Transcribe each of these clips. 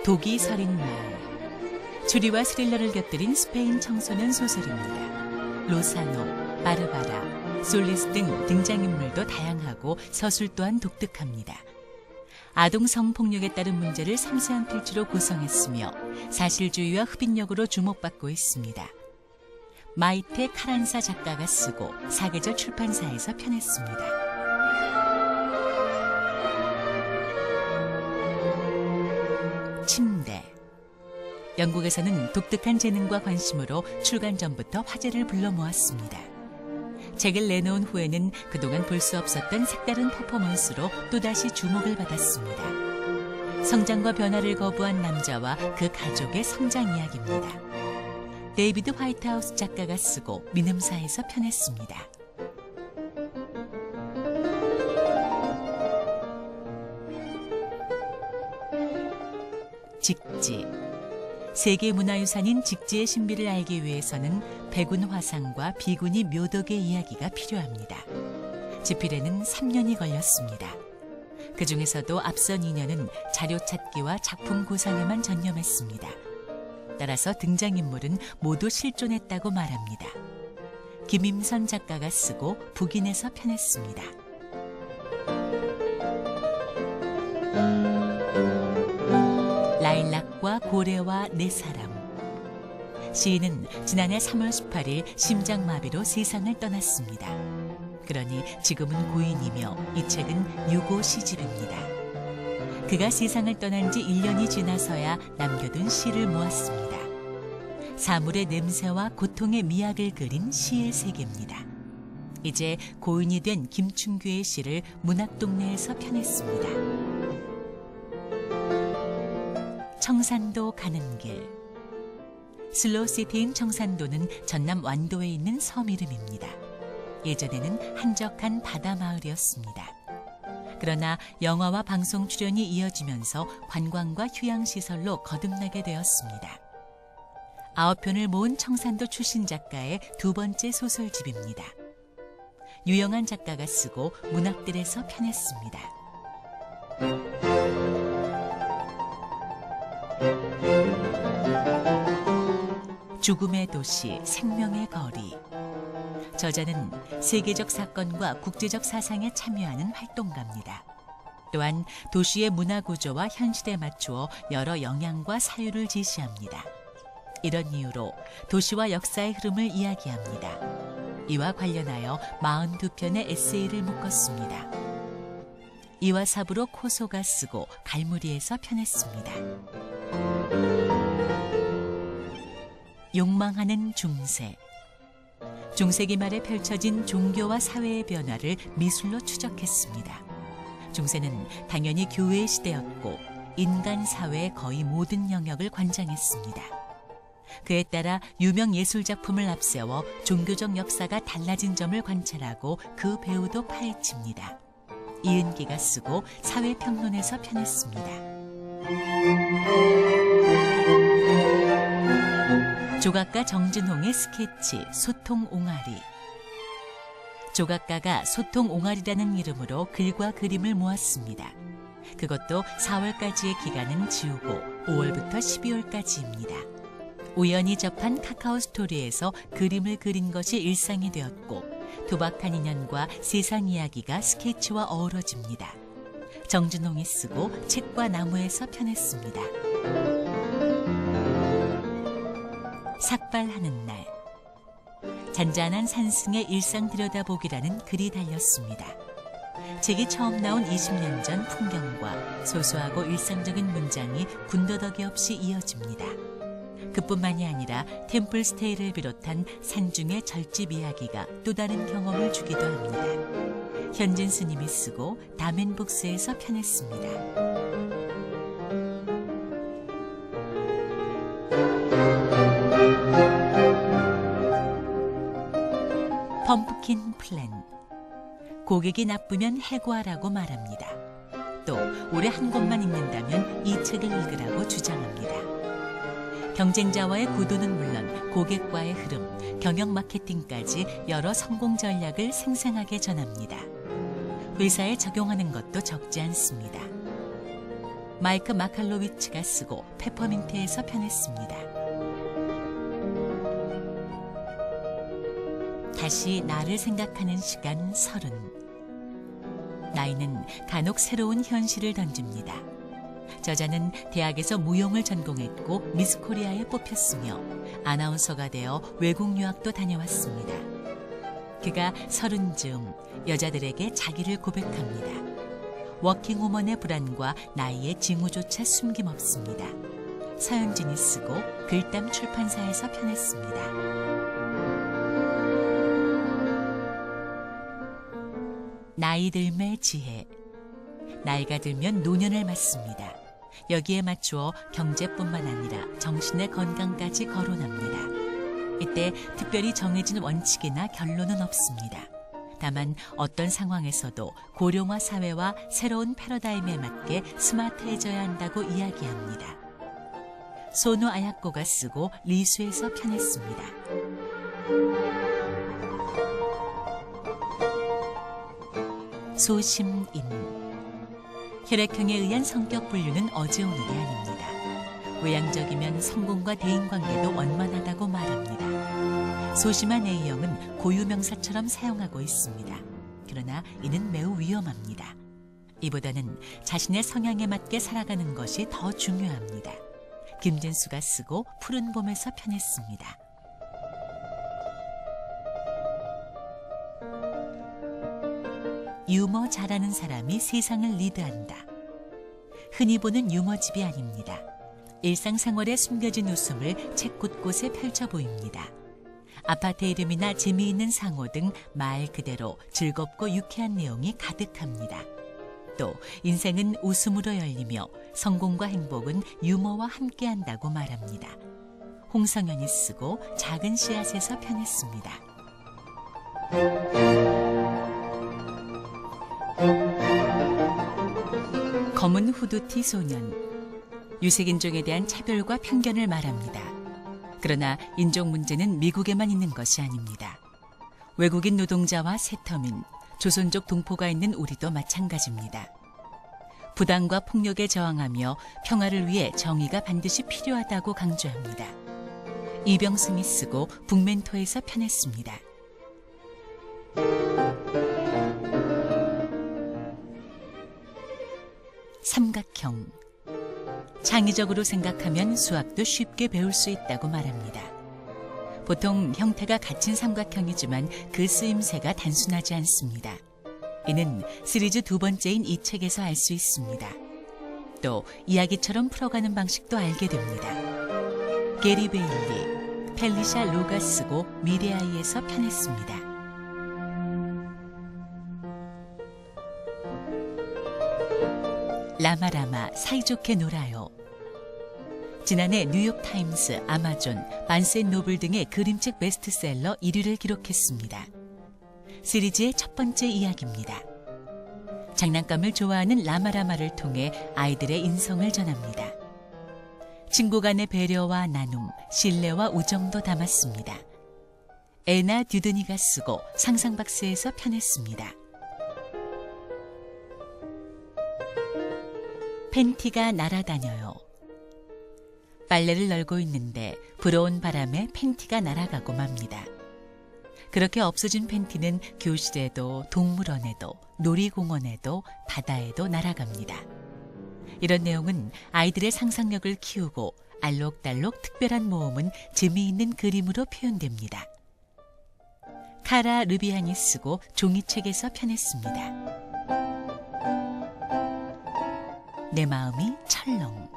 독이 서린 마을. 추리와 스릴러를 곁들인 스페인 청소년 소설입니다. 로사노, 바르바라, 솔리스 등 등장인물도 다양하고 서술 또한 독특합니다. 아동 성폭력에 따른 문제를 섬세한 필지로 구성했으며 사실주의와 흡인력으로 주목받고 있습니다. 마이테 카란사 작가가 쓰고 사계절 출판사에서 펴냈습니다. 침대. 영국에서는 독특한 재능과 관심으로 출간 전부터 화제를 불러 모았습니다. 책을 내놓은 후에는 그동안 볼 수 없었던 색다른 퍼포먼스로 또다시 주목을 받았습니다. 성장과 변화를 거부한 남자와 그 가족의 성장 이야기입니다. 데이비드 화이트하우스 작가가 쓰고 민음사에서 펴냈습니다. 직지. 세계문화유산인 직지의 신비를 알기 위해서는 백운 화상과 비구니 묘덕의 이야기가 필요합니다. 집필에는 3년이 걸렸습니다. 그 중에서도 앞선 2년은 자료 찾기와 작품 구상에만 전념했습니다. 따라서 등장인물은 모두 실존했다고 말합니다. 김임선 작가가 쓰고 북인에서 펴냈습니다. 라일락과 고래와 네 사람. 시인은 지난해 3월 18일 심장마비로 세상을 떠났습니다. 그러니 지금은 고인이며 이 책은 유고 시집입니다. 그가 세상을 떠난 지 1년이 지나서야 남겨둔 시를 모았습니다. 사물의 냄새와 고통의 미학을 그린 시의 세계입니다. 이제 고인이 된 김춘규의 시를 문학동네에서 펴냈습니다. 청산도 가는 길. 슬로우시티인 청산도는 전남 완도에 있는 섬 이름입니다. 예전에는 한적한 바다 마을이었습니다. 그러나 영화와 방송 출연이 이어지면서 관광과 휴양시설로 거듭나게 되었습니다. 9편을 모은 청산도 출신 작가의 두 번째 소설집입니다. 유영한 작가가 쓰고 문학들에서 펴냈습니다. 죽음의 도시, 생명의 거리. 저자는 세계적 사건과 국제적 사상에 참여하는 활동가입니다. 또한 도시의 문화 구조와 현실에 맞추어 여러 영향과 사유를 제시합니다. 이런 이유로 도시와 역사의 흐름을 이야기합니다. 이와 관련하여 42편의 에세이를 묶었습니다. 이와사부로 코소가 쓰고 갈무리에서 펴냈습니다. 욕망하는 중세. 중세기 말에 펼쳐진 종교와 사회의 변화를 미술로 추적했습니다. 중세는 당연히 교회의 시대였고 인간 사회의 거의 모든 영역을 관장했습니다. 그에 따라 유명 예술작품을 앞세워 종교적 역사가 달라진 점을 관찰하고 그 배후도 파헤칩니다. 이은기가 쓰고 사회평론에서 펴냈습니다. 조각가 정진홍의 스케치 소통옹아리. 조각가가 소통옹아리라는 이름으로 글과 그림을 모았습니다. 그것도 4월까지의 기간은 지우고 5월부터 12월까지입니다. 우연히 접한 카카오 스토리에서 그림을 그린 것이 일상이 되었고 도박한 인연과 세상 이야기가 스케치와 어우러집니다. 정진홍이 쓰고 책과 나무에서 펴냈습니다. 삭발하는 날. 잔잔한 산승의 일상 들여다보기라는 글이 달렸습니다. 책이 처음 나온 20년 전 풍경과 소소하고 일상적인 문장이 군더더기 없이 이어집니다. 그뿐만이 아니라 템플스테이를 비롯한 산중의 절집 이야기가 또 다른 경험을 주기도 합니다. 현진 스님이 쓰고 다멘북스에서 펴냈습니다. 펌프킨 플랜. 고객이 나쁘면 해고하라고 말합니다. 또 올해 한 권만 읽는다면 이 책을 읽으라고 주장합니다. 경쟁자와의 구도는 물론 고객과의 흐름, 경영 마케팅까지 여러 성공 전략을 생생하게 전합니다. 회사에 적용하는 것도 적지 않습니다. 마이크 마칼로위츠가 쓰고 페퍼민트에서 편했습니다. 다시 나를 생각하는 시간 30. 나이는 간혹 새로운 현실을 던집니다. 저자는 대학에서 무용을 전공했고 미스 코리아에 뽑혔으며 아나운서가 되어 외국 유학도 다녀왔습니다. 그가 30쯤 여자들에게 자기를 고백합니다. 워킹우먼의 불안과 나이의 징후조차 숨김없습니다. 서현진이 쓰고 글담 출판사에서 편했습니다. 나이 들매 지혜. 나이가 들면 노년을 맞습니다. 여기에 맞추어 경제뿐만 아니라 정신의 건강까지 거론합니다. 이때 특별히 정해진 원칙이나 결론은 없습니다. 다만 어떤 상황에서도 고령화 사회와 새로운 패러다임에 맞게 스마트해져야 한다고 이야기합니다. 소노 아야코가 쓰고 리수에서 편했습니다. 소심인. 혈액형에 의한 성격 분류는 어제오늘이 아닙니다. 외향적이면 성공과 대인관계도 원만하다고 말합니다. 소심한 A형은 고유명사처럼 사용하고 있습니다. 그러나 이는 매우 위험합니다. 이보다는 자신의 성향에 맞게 살아가는 것이 더 중요합니다. 김진수가 쓰고 푸른 봄에서 편했습니다. 유머 잘하는 사람이 세상을 리드한다. 흔히 보는 유머집이 아닙니다. 일상생활에 숨겨진 웃음을 책 곳곳에 펼쳐 보입니다. 아파트 이름이나 재미있는 상호 등 말 그대로 즐겁고 유쾌한 내용이 가득합니다. 또 인생은 웃음으로 열리며 성공과 행복은 유머와 함께한다고 말합니다. 홍성현이 쓰고 작은 씨앗에서 편했습니다. 검은 후드티 소년. 유색인종에 대한 차별과 편견을 말합니다. 그러나 인종 문제는 미국에만 있는 것이 아닙니다. 외국인 노동자와 세터민, 조선족 동포가 있는 우리도 마찬가지입니다. 부당과 폭력에 저항하며 평화를 위해 정의가 반드시 필요하다고 강조합니다. 이병승이 쓰고 북멘토에서 편했습니다. 삼각형. 창의적으로 생각하면 수학도 쉽게 배울 수 있다고 말합니다. 보통 형태가 갇힌 삼각형이지만 그 쓰임새가 단순하지 않습니다. 이는 시리즈 두 번째인 이 책에서 알 수 있습니다. 또 이야기처럼 풀어가는 방식도 알게 됩니다. 게리 베일리, 펠리샤 로가 쓰고 미래아이에서 편했습니다. 라마라마 사이좋게 놀아요. 지난해 뉴욕타임스, 아마존, 바스앤노블 등의 그림책 베스트셀러 1위를 기록했습니다. 시리즈의 첫 번째 이야기입니다. 장난감을 좋아하는 라마라마를 통해 아이들의 인성을 전합니다. 친구 간의 배려와 나눔, 신뢰와 우정도 담았습니다. 에나 듀드니가 쓰고 상상박스에서 편했습니다. 팬티가 날아다녀요. 빨래를 널고 있는데 불어온 바람에 팬티가 날아가고 맙니다. 그렇게 없어진 팬티는 교실에도 동물원에도 놀이공원에도 바다에도 날아갑니다. 이런 내용은 아이들의 상상력을 키우고 알록달록 특별한 모험은 재미있는 그림으로 표현됩니다. 카라 르비안이 쓰고 종이책에서 편했습니다. 내 마음이 철렁.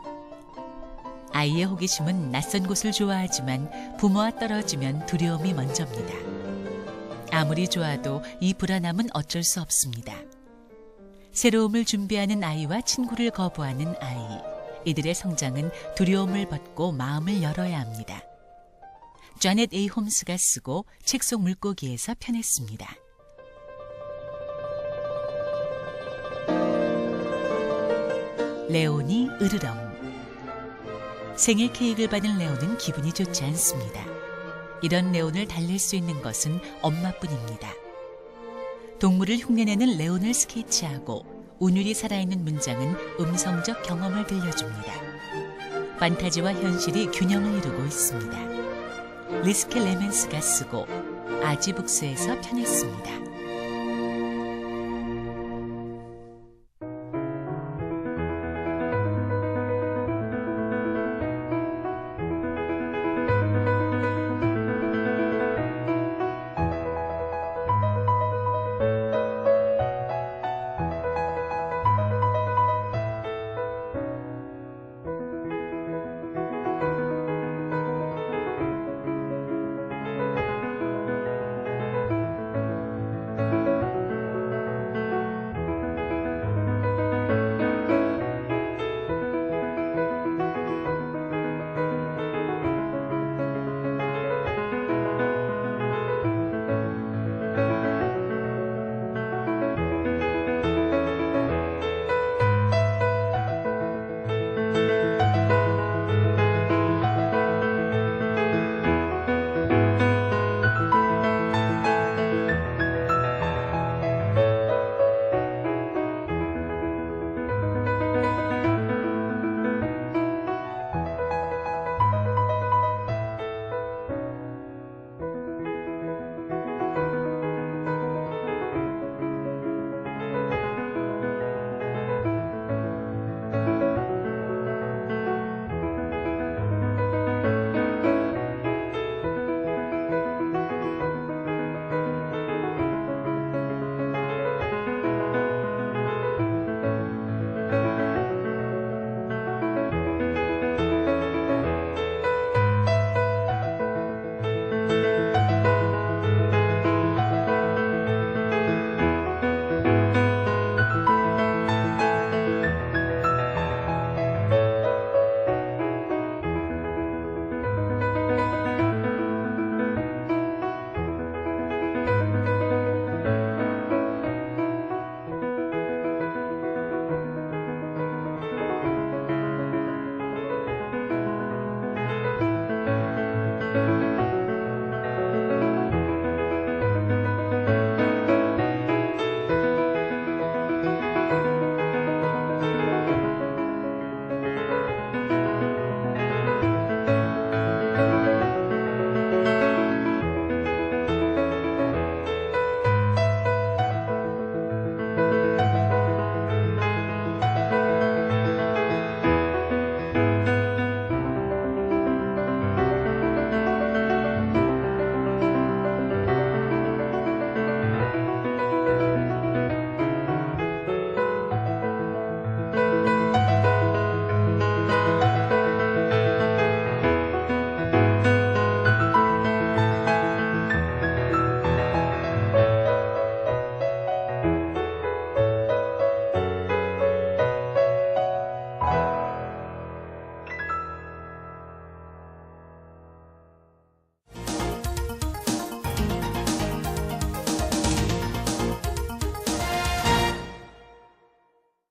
아이의 호기심은 낯선 곳을 좋아하지만 부모와 떨어지면 두려움이 먼저입니다. 아무리 좋아도 이 불안함은 어쩔 수 없습니다. 새로움을 준비하는 아이와 친구를 거부하는 아이. 이들의 성장은 두려움을 벗고 마음을 열어야 합니다. 자넷 A. 홈스가 쓰고 책 속 물고기에서 편했습니다. 레온이 으르렁. 생일 케이크를 받은 레온은 기분이 좋지 않습니다. 이런 레온을 달랠 수 있는 것은 엄마뿐입니다. 동물을 흉내내는 레온을 스케치하고 운율이 살아있는 문장은 음성적 경험을 들려줍니다. 판타지와 현실이 균형을 이루고 있습니다. 리스켈 레멘스가 쓰고 아지북스에서 편했습니다.